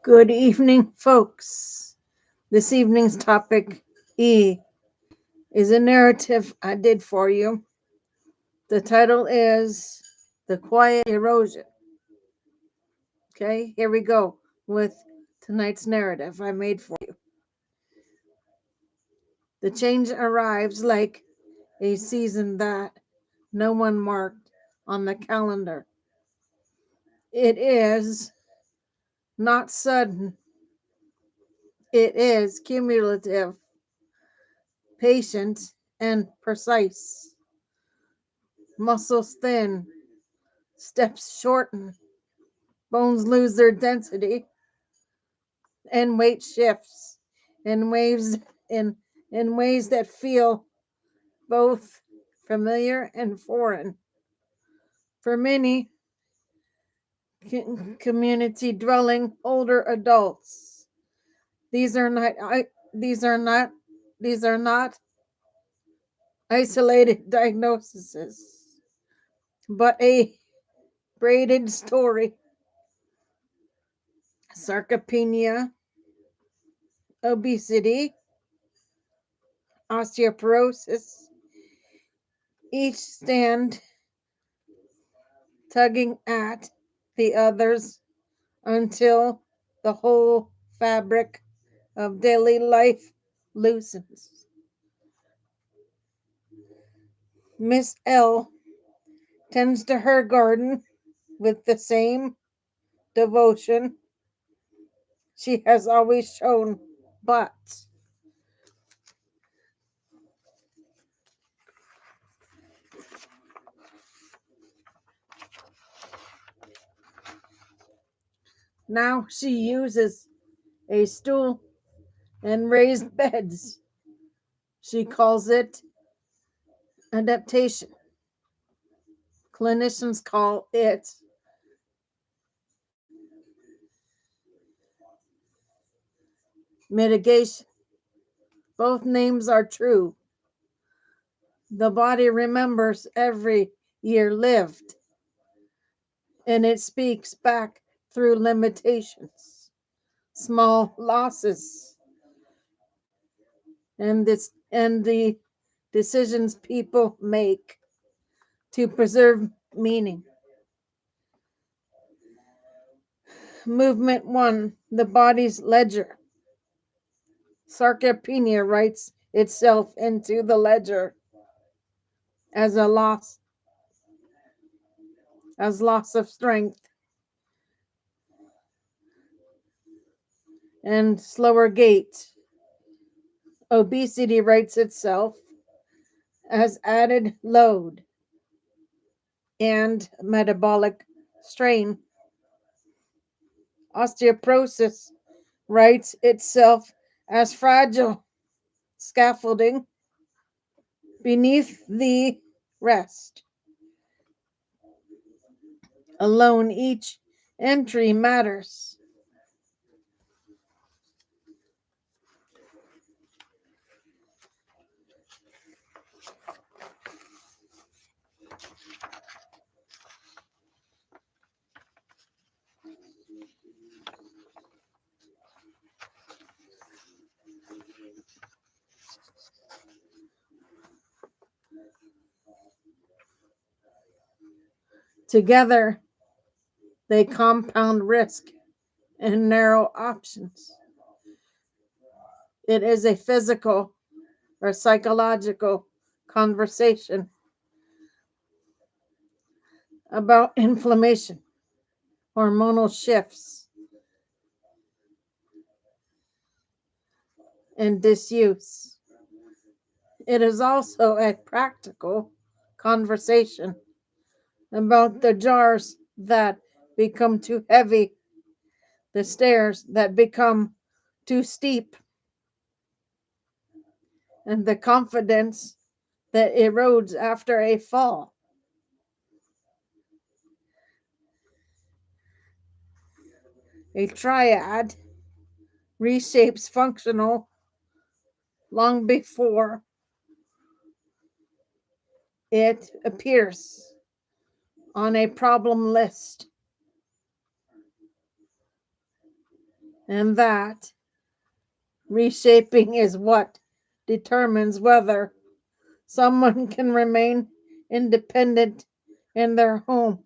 Good evening, folks. This evening's topic E is a narrative I did for you. The title is The Quiet Erosion. Okay, here we go with tonight's narrative I made for you. The change arrives like a season that no one marked on the calendar. It is not sudden, it is cumulative, patient, and precise. Muscles thin, steps shorten, bones lose their density, and weight shifts in waves in ways that feel both familiar and foreign. For many community dwelling older adults, these are not these are not these are not isolated diagnoses, but a braided story. Sarcopenia, obesity, osteoporosis, each stand tugging at the others until the whole fabric of daily life loosens. Miss L tends to her garden with the same devotion she has always shown, but now she uses a stool and raised beds. She calls it adaptation. Clinicians call it mitigation. Both names are true. The body remembers every year lived, and it speaks back through limitations, small losses, and the decisions people make to preserve meaning. Movement 1, the body's ledger. Sarcopenia writes itself into the ledger as a loss of strength and slower gait. Obesity writes itself as added load and metabolic strain. Osteoporosis writes itself as fragile scaffolding beneath the rest. Alone, each entry matters. Together, they compound risk and narrow options. It is a physical or psychological conversation about inflammation, hormonal shifts, and disuse. It is also a practical conversation about the jars that become too heavy, the stairs that become too steep, and the confidence that erodes after a fall. A triad reshapes functional long before it appears on a problem list. and that reshaping is what determines whether someone can remain independent in their home.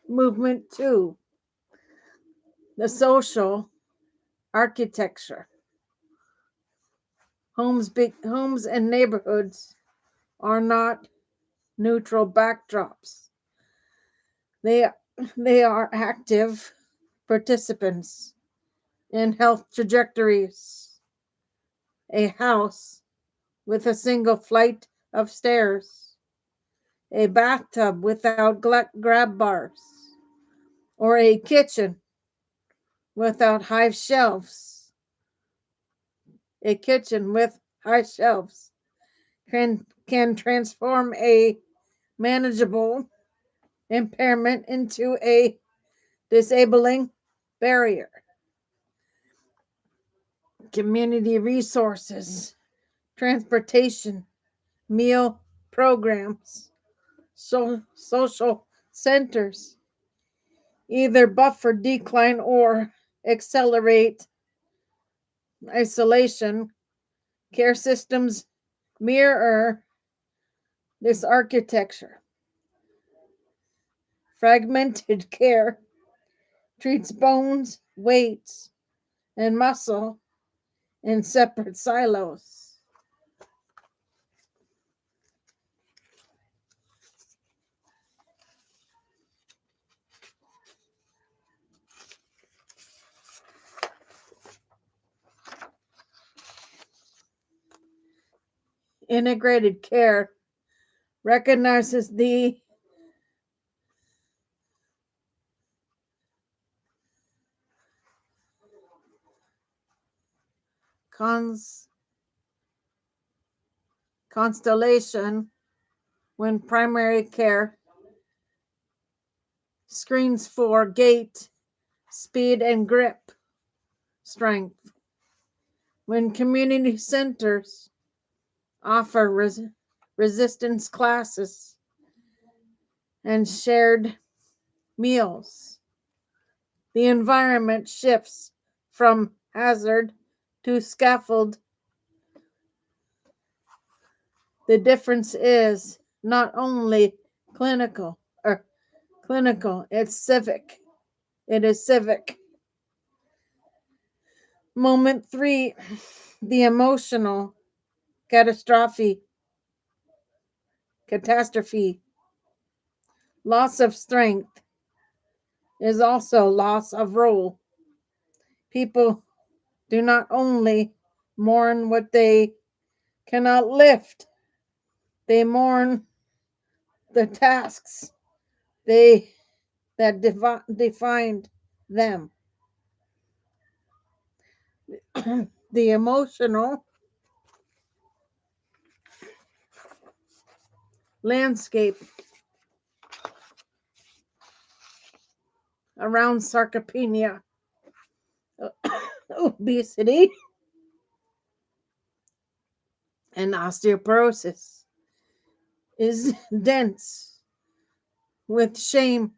Movement 2, the social architecture. Homes and neighborhoods are not neutral backdrops. They, they are active participants in health trajectories. A house with a single flight of stairs, a bathtub without grab bars, or a kitchen without high shelves. A kitchen with high shelves can transform a manageable impairment into a disabling barrier. Community resources, transportation, meal programs, social centers either buffer decline or accelerate isolation. Care systems mirror this architecture. Fragmented care treats bones, weights, and muscle in separate silos. Integrated care recognizes the constellation when primary care screens for gait, speed, and grip strength. When community centers offer resistance classes and shared meals, the environment shifts from hazard to scaffold. The difference is not only clinical, it's civic. It is civic. Moment 3, the emotional catastrophe. Loss of strength is also loss of role. People do not only mourn what they cannot lift, they mourn the tasks they that defined them. The emotional landscape around sarcopenia, obesity, and osteoporosis is dense with shame,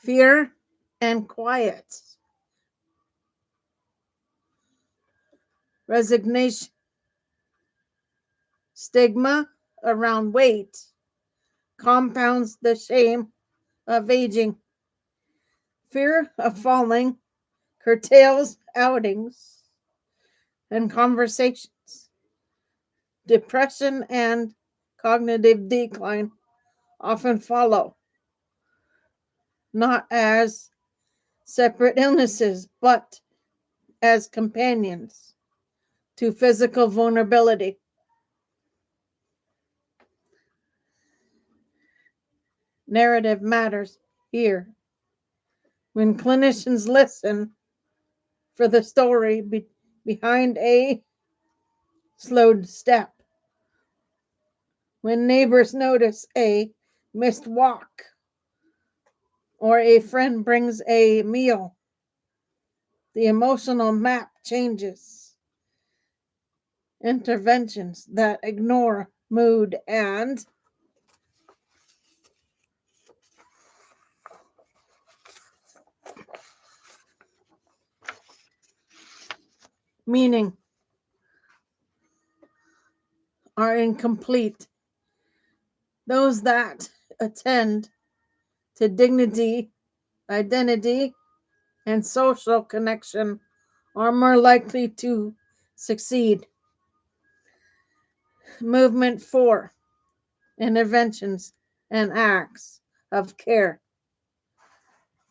fear, and quiet resignation. Stigma around weight compounds the shame of aging. Fear of falling curtails outings and conversations. Depression and cognitive decline often follow, not as separate illnesses, but as companions to physical vulnerability. Narrative matters here. When clinicians listen for the story behind a slowed step, when neighbors notice a missed walk or a friend brings a meal, the emotional map changes. interventions that ignore mood and meaning are incomplete. Those that attend to dignity, identity, and social connection are more likely to succeed. Movement 4: Interventions and acts of care.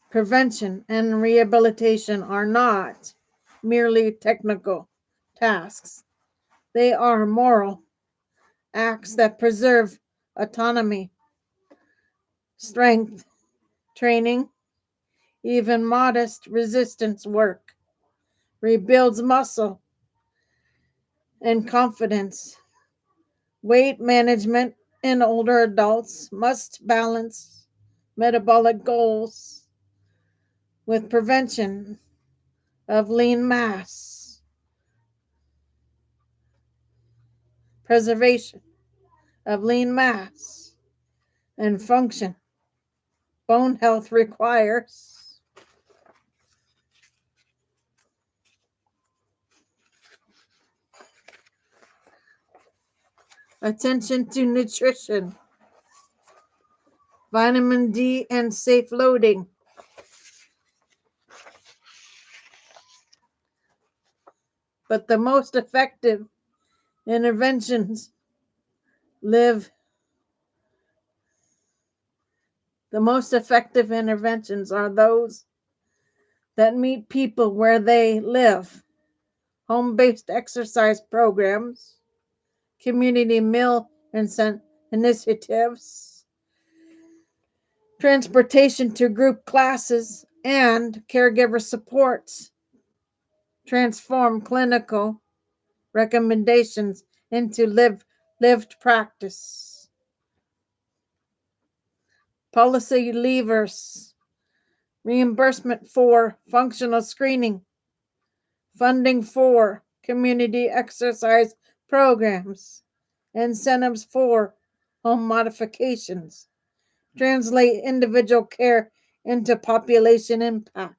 Prevention and rehabilitation are not merely technical tasks, they are moral acts that preserve autonomy, strength, training, even modest resistance work rebuilds muscle and confidence. Weight management in older adults must balance metabolic goals with prevention of lean mass, preservation of lean mass, and function. Bone health requires attention to nutrition, vitamin D, and safe loading. But the most effective interventions live the most effective interventions are those that meet people where they live. Home-based exercise programs, community meal initiatives, transportation to group classes, and caregiver supports transform clinical recommendations into lived practice. Policy levers: reimbursement for functional screening, funding for community exercise programs, incentives for home modifications, translate individual care into population impact.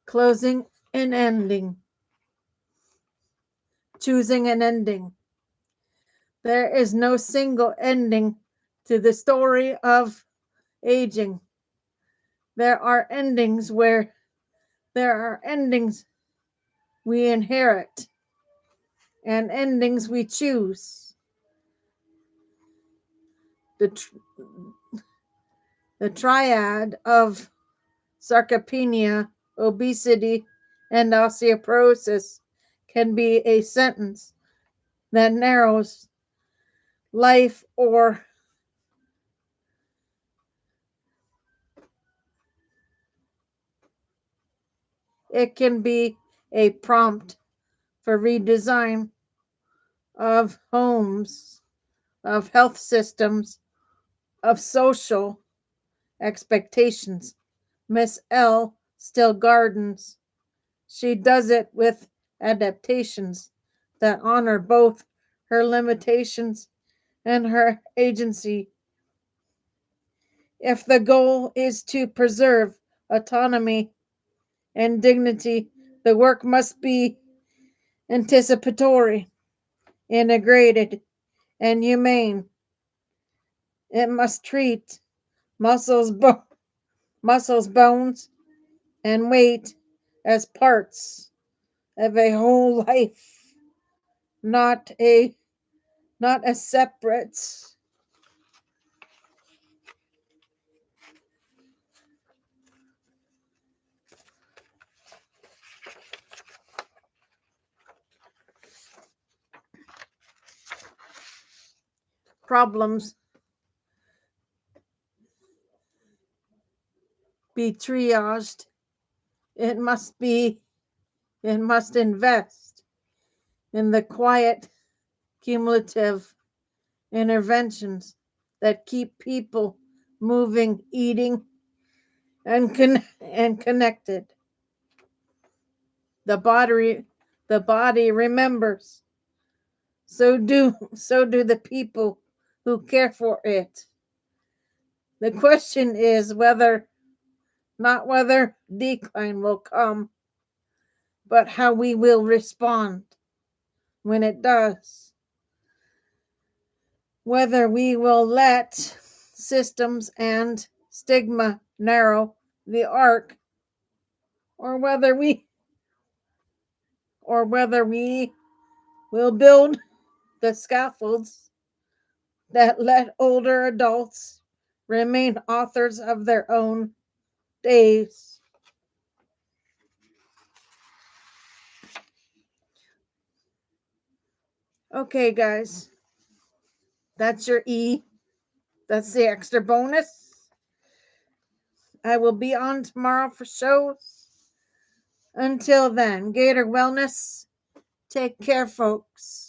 Closing and ending. Choosing an ending. There is no single ending to the story of aging. There are endings we inherit and endings we choose. The triad of sarcopenia, obesity, and osteoporosis can be a sentence that narrows life, or it can be a prompt for redesign of homes, of health systems, of social expectations. Miss L still gardens. She does it with adaptations that honor both her limitations and her agency. If the goal is to preserve autonomy and dignity, the work must be anticipatory, integrated, and humane. It must treat muscles, bones, and weight as parts of a whole life, not as separate problems. Be triaged. It must invest in the quiet, cumulative interventions that keep people moving, eating, and connected. The body remembers. So do the people who care for it. The question is not whether decline will come, but how we will respond when it does. Whether we will let systems and stigma narrow the arc, or whether we will build the scaffolds that let older adults remain authors of their own days. Okay, guys, that's your E. That's the extra bonus. I will be on tomorrow for shows. Until then, Gator Wellness, take care, folks.